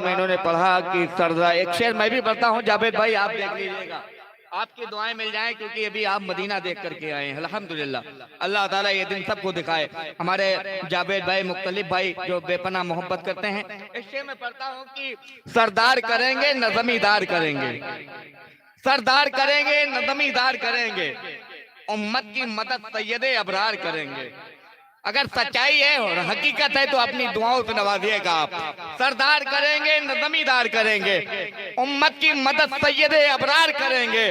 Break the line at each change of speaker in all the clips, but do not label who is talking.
में इन्होंने पढ़ा कि सरदार, एक शेर मैं भी पढ़ता हूँ जावेद भाई, आप देख लीजिएगा, आपकी दुआएं मिल जाएं, क्योंकि अभी आप मदीना देख करके आए हैं। अल्हम्दुलिल्लाह, अल्लाह ताला ये दिन सबको दिखाए। हमारे जावेद भाई, मुख्तलिफ भाई जो बेपनाह मोहब्बत करते हैं, इस शेर में पढ़ता हूँ कि सरदार करेंगे न जमींदार करेंगे, सरदार करेंगे न जमींदार करेंगे, उम्मत की मदद सैयदे अबरार करेंगे। अगर सच्चाई है और हकीकत है तो अपनी दुआओं से नवाजिएगा आप। सरदार करेंगे न जमींदार करेंगे, उम्मत की मदद सैयदे अबरार करेंगे।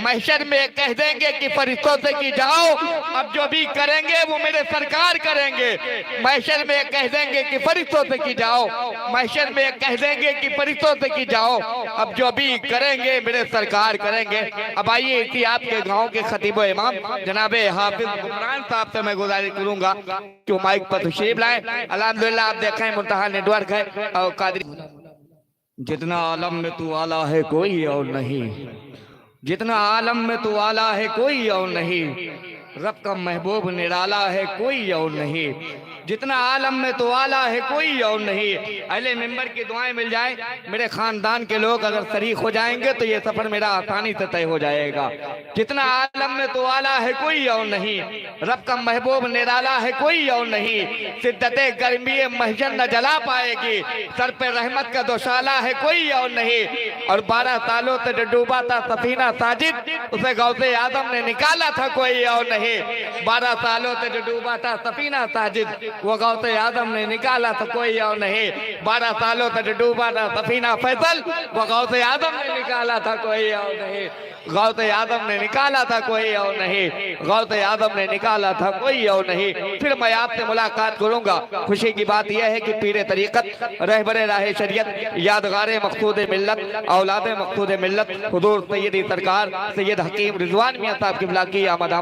महशर में कह देंगे कि फरिश्तों से की जाओ, अब जो भी करेंगे वो मेरे सरकार करेंगे। महशर में कह देंगे कि फरिश्तों से की जाओ, महशर में कह देंगे कि फरिश्तों से की जाओ, अब जो भी करेंगे मेरे सरकार करेंगे। अब आइए इसी आपके गाँव के खतीब इमाम जनाबे हाफिज हुक्मरान साहब से मैं गुजारिश करूंगा क्यों माइक पर तशरीफ लाए। अल्हम्दुलिल्लाह, आप देखें मुंतहा नेटवर्क है और कादरी। जितना आलम में तू आला है कोई और नहीं, जितना आलम में तू आला है कोई और नहीं, रब का महबूब निराला है कोई और नहीं, जितना आलम में तो आला है कोई और नहीं। अहले मिंबर की दुआएं मिल जाए, मेरे खानदान के लोग अगर शरीक हो जाएंगे तो ये सफर मेरा आसानी से तय हो जाएगा। जितना आलम में तो आला है कोई और नहीं, रब का महबूब निराला है कोई और नहीं, शिद्दते गर्मी महजर न जला पाएगी, सर पे रहमत का दोशाला है कोई और नहीं। और 12 सालों से डूबा था सफीना साजिद, उसे गौसे आदम ने निकाला था कोई और नहीं। 12 सालों से डूबा था सफीना साजिद, वो गौसे आदम ने निकाला था कोई और नहीं। 12 सालों से डूबा था सफीना फैसल, वो गौसे आदम ने निकाला था कोई और नहीं। गौसे आदम ने निकाला था कोई और नहीं, गौसे आदम ने निकाला था कोई और नहीं। फिर मैं आपसे मुलाकात करूंगा। खुशी की बात यह है कि पीरे तरीकत, रहबरे राह शरीयत, यादगार मकसूद मिल्लत, औलाद मकसूद मिल्लत हुजूर सैयदी सरकार सैयद हकीम रिजवान मियां साहब की की आमद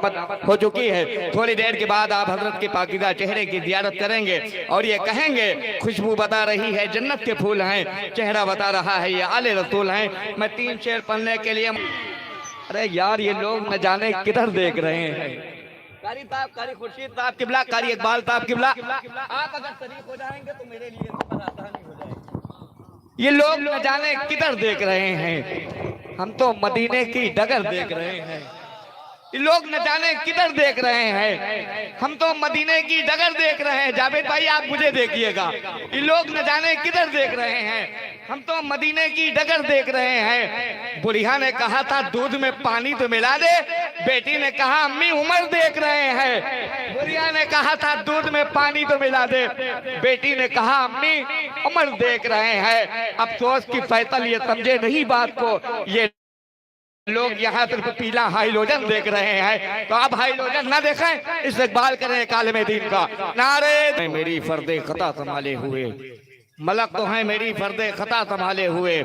हो चुकी है। थोड़ी देर के बाद आप हजरत के पाकीज़ा चेहरे की जियारत करेंगे और ये कहेंगे खुशबू बता रही है जन्नत के फूल हैं, चेहरा बता रहा है ये आले रसूल हैं। मैं 3 शेर पढ़ने के लिए, अरे यार ये लोग न जाने किधर देख रहे हैं। कारी साहब, कारी खुर्शीद साहब किबला, कारी इकबाल साहब किबला, आप अगर शरीक हो जाएंगे तो मेरे लिए सफर आसानी हो जाएगी। ये लोग न जाने किधर देख रहे हैं, हम तो मदीने की डगर देख रहे हैं। ये लोग न जाने किधर देख रहे हैं, हम तो मदीने की डगर देख रहे हैं। जावेद भाई आप मुझे देखिएगा, ये लोग न जाने किधर देख रहे हैं, हम तो मदीने की डगर देख रहे हैं। बुढ़िया ने कहा था दूध में पानी तो मिला दे, बेटी ने कहा अम्मी उमर देख रहे हैं। बुढ़िया ने कहा था दूध में पानी तो मिला दे, बेटी ने कहा अम्मी उमर देख रहे हैं। अफसोस की फैसल ये समझे नहीं बात को, ये लोग यहाँ सिर्फ पीला हाइलोजन देख रहे हैं। तो आप हाइलोजन ना देखें, इस्तकबाल करें कालिम दीन का। नारे मेरी फर्दे खता संभाले हुए, मलक तो हैं मेरी फर्दे खता संभाले हुए,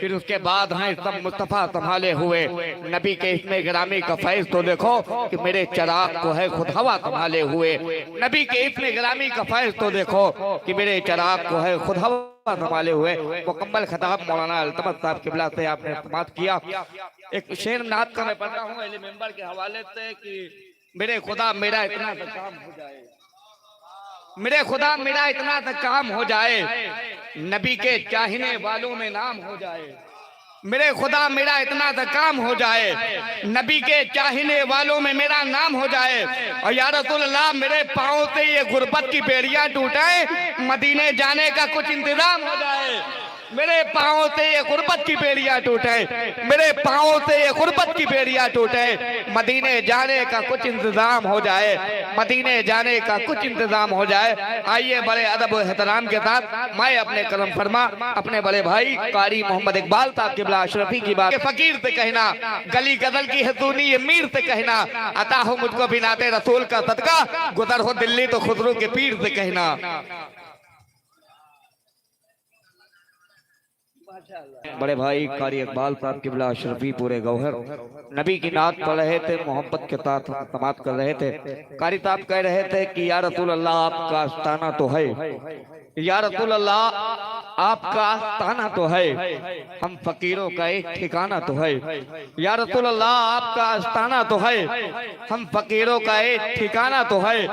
फिर उसके बाद हैं सब मुस्तफा संभाले हुए। नबी के इसमें गिरामी का फैज तो देखो कि मेरे चिराग को है खुद हवा संभाले हुए। नबी के इसमें गिरामी का फैज तो देखो कि मेरे चिराग को है खुद हवा संभाले हुए। मुकम्मल खिताब मौलाना अल्तमत साहब किबला से आपने समाप्त किया। एक शेर नात का मैं पढ़ता हूँ अहले मेंबर के हवाले से कि मेरे खुदा मेरा इतना सा काम हो जाए, मेरे खुदा मेरा इतना सा काम हो जाए, नबी के चाहने वालों में नाम हो जाए। मेरे खुदा मेरा इतना सा काम हो जाए, नबी के चाहने वालों में मेरा नाम हो जाए। और या रसूल अल्लाह मेरे पाँव से ये गुर्बत की बेड़ियां टूटे, मदीने जाने का कुछ इंतजाम हो जाए। मेरे पाँव से ये गुर्बत की बेड़ियां टूटे, मेरे पाँव से ये गुर्बत की बेड़ियां टूटे, मदीने जाने का कुछ इंतजाम हो जाए, मदीने जाने का कुछ इंतजाम हो जाए। आइए बड़े अदब और एहतराम के साथ मैं अपने करम फरमा अपने बड़े भाई कारी मोहम्मद इकबाल साहब किबला अशरफी की बात फकीर से कहना, गली गजल की हसूनी ये मीर से कहना, अता हो मुझको बिनाते रसूल का सदका, गुजर हो दिल्ली तो खुसरो के पीर से कहना। बड़े भाई कारी इकबाल साहब किबला अशरफी पूरे गौहर नबी की नात पढ़ रहे थे, मोहब्बत के साथ समाप्त कर रहे थे। कारी साहब कह रहे थे कि या रसूल अल्लाह आपका आस्ताना तो है, या रसूल अल्लाह आपका आस्ताना तो है, हम फकीरों का एक ठिकाना तो है। या रसूल अल्लाह आपका आस्ताना तो है, हम फकीरों का एक ठिकाना तो है।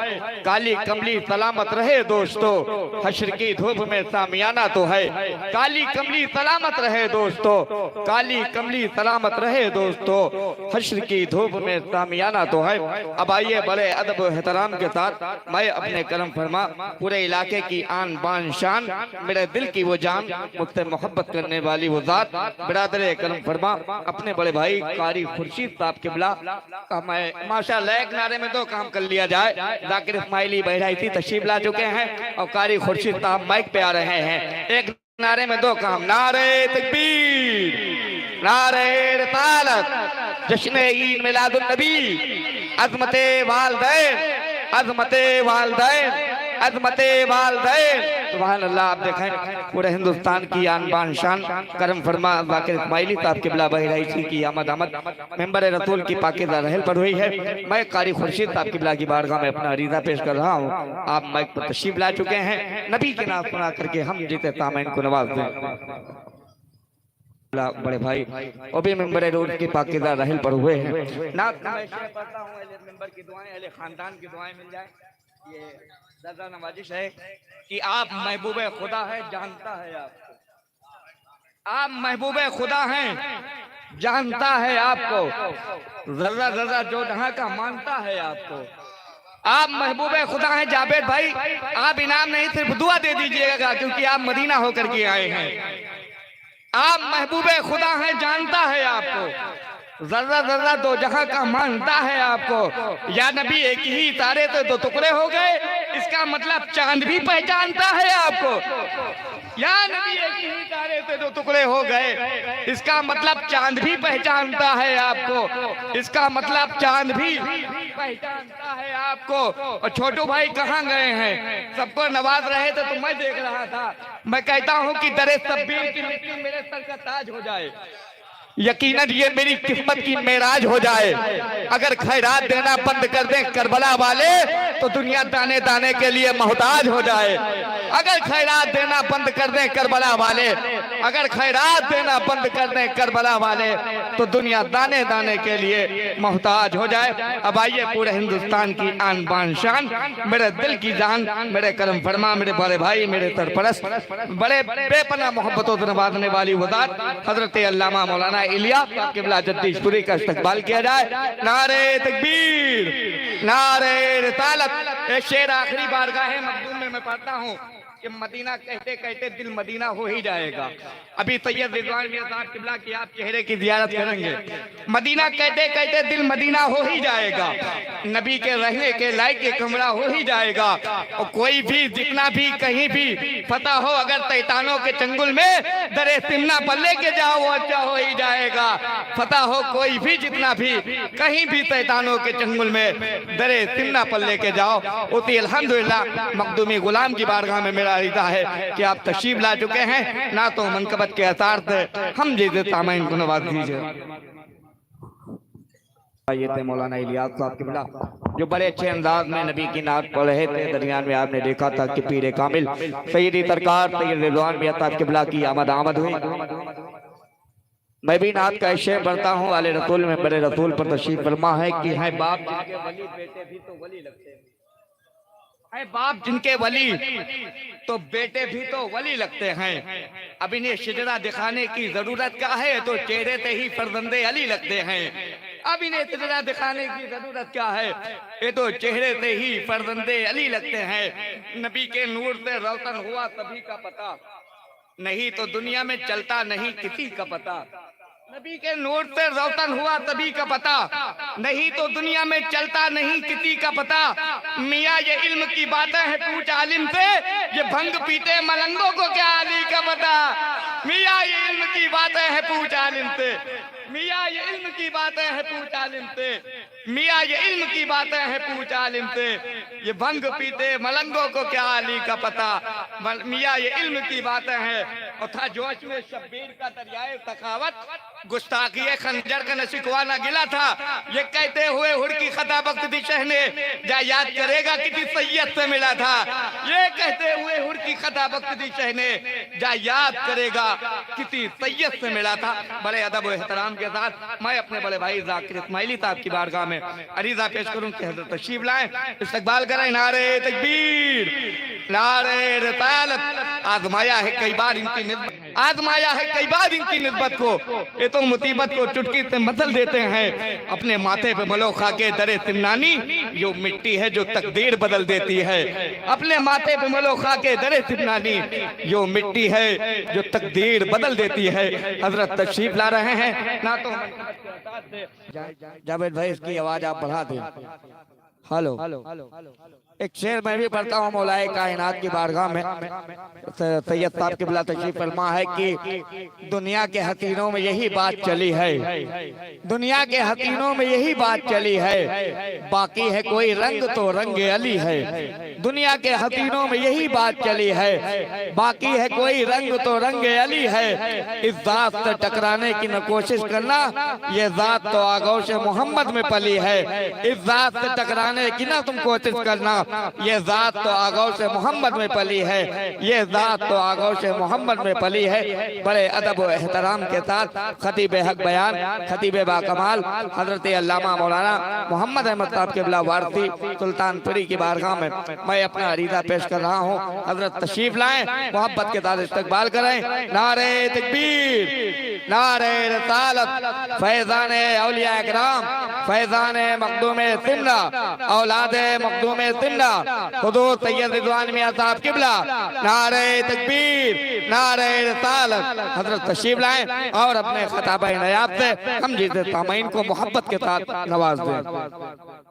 काली कमली सलामत रहे दोस्तों, हश्र की धूप में सामियाना तो है। काली कमली सलामत रहे दोस्तों, काली कमली सलामत रहे दोस्तों, हश्र की धूप में सामियाना तो है। अब आइए बड़े अदब व एहतराम के साथ मैं अपने करम फरमा पूरे इलाके की आन बान शान, मेरे दिल की वो जान, मुझसे मोहब्बत करने वाली वो जात, बिरादर करम फरमा अपने बड़े भाई कारी खुर्शीद साहब किबला का मैं माशाअल्लाह एक नारे में दो काम कर लिया जाए। जाकिर इस्माइली बहराइती तशरीफ ला चुके हैं और कारी खुर्शीद साहब माइक पे आ रहे हैं। एक नारे में दो काम, नारे तकबीर, नारे रिसालत, जश्न ईद मिलादुन नबी, अज़मते वालदैन, अज़मते वालदैन, अज़मते वालदैन। सुभान अल्लाह। आप देखें पूरे हिंदुस्तान की आन बान शान करम फरमा जाकिर इस्माइली साहब किबला बहराइची की आमद मेंबर रसूल की पाकीज़ा रहल पर हुई है। मैं कारी खुर्शीद साहब किबला की बारगाह में अपना अरीज़ा पेश कर रहा हूँ। आप माइक पर तशरीफ ला चुके हैं, नबी के नाम सुना करके हम जीते तामैन को नवाज दें। बड़े भाई वो भी मेंबर रोड की पाकीज़ा रहल पर हुए हैं। ना पढ़ता हूँ मेंबर की दुआएं, अहले खानदान की दुआएं मिल जाए। ये ज़्यादा नवाजिश है कि आप महबूब खुदा है, जानता है आपको, आप महबूब खुदा हैं, जानता है आपको, जर्रा जर्रा जो जहां का मानता है आपको। आप महबूब खुदा हैं जावेद भाई, आप इनाम नहीं सिर्फ दुआ दे दीजिएगा क्योंकि आप मदीना होकर के आए हैं। आप महबूब खुदा हैं, जानता है आपको, जर्रा जर्रा दो जहां का मानता है आपको। या नबी एक ही तारे तो दो टुकड़े हो गए, इसका मतलब चांद भी पहचानता है आपको। या नबी एक ही तारे से दो टुकड़े हो गए, इसका मतलब चांद भी पहचानता है आपको, इसका मतलब चांद भी पहचानता है आपको। और छोटू भाई कहाँ गए हैं? सबको नवाज रहे थे तो मैं देख रहा था। मैं कहता हूँ कि दरे सब्बीर की मिट्टी मेरे सर का ताज हो जाए, यकीनन ये मेरी किस्मत की मेराज हो जाए। अगर खैरात देना बंद कर दें करबला वाले तो दुनिया दाने दाने के लिए मोहताज हो जाए। अगर खैरात देना बंद कर दें करबला वाले, अगर खैरात देना बंद कर दें करबला वाले तो दुनिया दाने दाने के लिए मोहताज हो जाए। अब आइए पूरे हिंदुस्तान की आन बान शान, मेरे दिल की जान, मेरे करम फरमा, मेरे बड़े भाई, मेरे सरपरस्त, बड़े बेपनाह मोहब्बतों से नवाजने वाली वज़ात हजरत अल्लामा मौलाना इलियास साहब किबला जद्दीशपुरी का इस्तकबाल किया जाए। नारे तकबीर, नारे रिसालत। एक शेर आखिरी बारगाह मखदूम में मैं पढ़ता हूँ कि मदीना कहते कहते दिल मदीना हो ही जाएगा। अभी सैयद रिजवान मियां साहब किबला की आप चेहरे की जियारत करेंगे। मदीना कहते कहते दिल मदीना हो ही जाएगा, नबी के रहने के लायक के कमरा हो ही जाएगा। और कोई भी जितना भी कहीं भी पता हो, अगर तैतानों के चंगुल में दरे सिमना पर लेके जाओ वो अच्छा हो ही जाएगा। पता हो कोई भी जितना भी कहीं भी तैतानों के चंगुल में दरे सिमना पर लेके जाओ। उसी अल्हम्दुलिल्लाह मखदूमी गुलाम की बारगाह में मेरा इरादा है कि आप तशरीफ ला चुके हैं, ना तो मनकबत के आसार से हम जैसे तामैन को नवाज दीजिए। ये थे मौलाना इलियास साहब किबला जो बड़े अच्छे अंदाज में नबी की नात पढ़ रहे थे। दरमियान में आपने देखा था कि पीर कामिल सैयदी सरकार सैयद रिजवान मियां साहब किबला की आमद हुई। मैं भी नात का शेर पढ़ता हूँ। वाले रसूल में बड़े रसूल पर तशरीफ फरमा है कि है बाप जिनके वली बेटे भी तो वली लगते हैं, है बाप जिनके वली तो बेटे भी तो वली लगते हैं। अब इन्हें शिजरा दिखाने की जरूरत क्या है, तो चेहरे से ही फर्जंदे अली लगते हैं। अब इन्हें शिजरा दिखाने की जरूरत क्या है, ये तो चेहरे से ही फर्जंदे अली लगते हैं। नबी के नूर से रोशन हुआ तभी का पता, नहीं तो दुनिया में चलता नहीं किसी का पता। नबी के नूर से रोशन हुआ तभी का पता, नहीं तो दुनिया में चलता नहीं किसी का पता। मियाँ ये इल्म की बातें हैं पूछ आलिम से, ये भंग पीते मलंगों को क्या अली का पता। मियाँ ये इल्म की बातें हैं पूछ आलिम से, मियाँ ये इल्म की बातें हैं पूछ आलिम से, मियाँ ये इल्म की बातें हैं पूछ आलिम से, ये भंग पीते मलंगों को क्या अली का पता। मियाँ ये इल्म की बातें हैं और था जोश में शब्बीर का दरियाए सखावत, गुस्ताखी खंजर का नशिकवा न गिला था। ये कहते हुए हुड़की खता वक्त दी शहने, जा याद करेगा किसी सैयद से मिला था। ये कहते हुए हुड़की खता वक्त दी शहने, जा याद करेगा किसी सैयद से मिला था। बड़े अदब और एहतराम के साथ मैं अपने बड़े भाई जाकिर इस्माइली साहब की बारगाह में अरीजा पेश करूं कि हज़रत तशरीफ लाएं, इस्तकबाल करें। नारे तकबीर, नारे रिसालत। आजमाया है कई बार इनकी निस्बत, आजमाया है कई बार इनकी निस्बत को, ये तो मुसीबत को चुटकी से मसल देते हैं। अपने माथे पे मलो खाके दरे सिमनानी, यो मिट्टी है जो तकदीर बदल देती है। अपने माथे पे मलो खाके दरे सिमनानी, यो मिट्टी है जो तकदीर बदल देती है। हजरत तशरीफ ला रहे हैं ना, तो जावेद भाई इसकी आवाज आप बढ़ा दें। हेलो, एक शेर मैं भी पढ़ता हूँ मौलाए कायनात की बारगाह में। सैयद साहब की बिला तशरीफ फरमा है कि दुनिया के हसीनों में यही बात चली है, दुनिया के हसीनों में यही बात चली है, बाकी है कोई रंग तो रंग अली है। दुनिया के हसीनों में यही बात चली है, बाकी है कोई रंग तो रंग अली है। इस जात से टकराने की न कोशिश करना, ये जात तो आगोश मोहम्मद में पली है। इस जात से टकराने की ना तुम कोशिश करना, ये जात तो आगोश मोहम्मद में पली है। ये जात तो आगोश मोहम्मद में पली है। बड़े अदब व एहतराम के साथ खतीब हक बयान, खतीब बाकमाल हजरत अल्लामा मौलाना मोहम्मद अहमद साहब के बिला वारसी सुल्तानपुरी की बारगाह में मैं अपना अरीजा पेश कर रहा हूँ। हजरत तशरीफ लाएं, मोहब्बत के साथ इस्तकबाल करें। नारे तकबीर, नारे रिसालत। फैजान औलिया इकराम, फैजान मखदूम सिमरा, औलादे मखदूम सिमरा, हुजूर सैयद रिजवान मियां साहब किबला। नारे तकबीर, नारे रिसालत। हजरत तशरीफ लाएं और अपने खताबा नयाब से हम जिसे सामईन को मोहब्बत के साथ नवाज दें।